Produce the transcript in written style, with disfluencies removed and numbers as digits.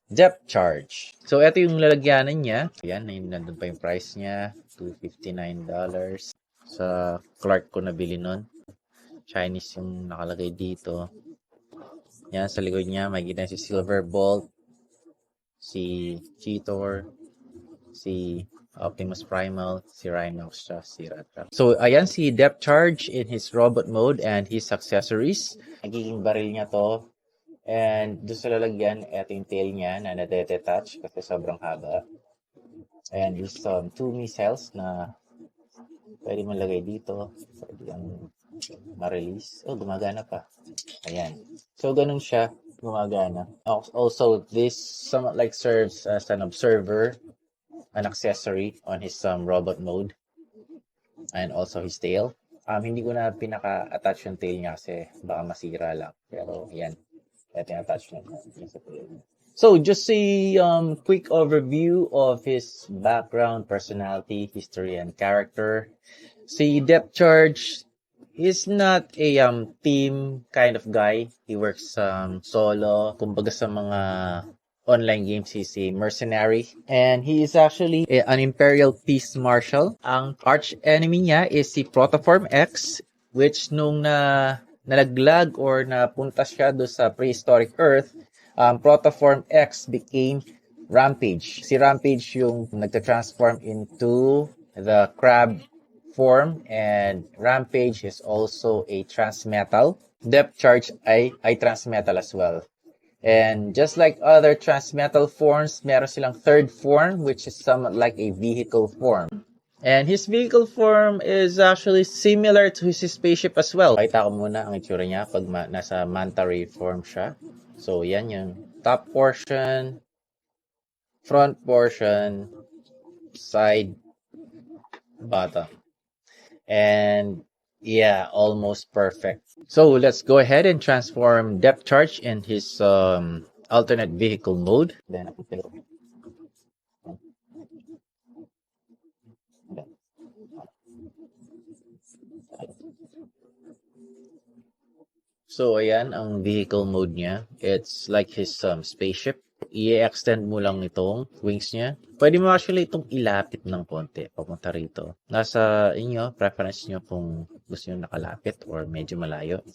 depth charge. So, ito yung lalagyanan niya. Ayan, nandun pa yung price niya. $259. Sa Clark ko nabili nun. Chinese yung nakalagay dito. Yan, sa likod niya, may kita si Silverbolt, si Cheetor, si Optimus Primal, si Rhinox, si Rattrap. So, ayan si depth charge in his robot mode and his accessories. Nagiging baril niya to. And doon sa lalagyan, eto yung tail niya na nadetach kasi sobrang haba. And these two missiles na pwede mo lagay dito. Pwede yung ma-release. Oh, gumagana pa. Ayan. So, ganun siya. Gumagana. Also, this somewhat like serves as an observer, an accessory on his robot mode. And also his tail. Hindi ko na pinaka-attach yung tail niya kasi baka masira lang. Pero, ayan. Ito yung attachment. So, just a quick overview of his background, personality, history, and character. Si Depth Charge is not a team kind of guy. He works solo. Kumbaga sa mga online games, he's a mercenary. And he is actually an Imperial Peace Marshal. Ang arch enemy niya is si Protoform X, which nung nalaglag or napunta siya do sa prehistoric Earth, Protoform X became Rampage. Si Rampage yung nagta-transform into the crab form, and Rampage is also a transmetal. Depth Charge ay transmetal as well. And just like other transmetal forms, meron silang third form, which is somewhat like a vehicle form. And his vehicle form is actually similar to his spaceship as well. Pakita ko muna ang itsura niya pag nasa manta ray form siya. So, yan yung top portion, front portion, side, bottom. And yeah, almost perfect. So, let's go ahead and transform Depth Charge in his alternate vehicle mode. Then, so, ayan ang vehicle mode niya. It's like his spaceship. I-extend mo lang itong wings niya. Pwede mo actually itong ilapit ng konti papunta rito. Nasa inyo, preference nyo kung gusto nyo nakalapit or medyo malayo.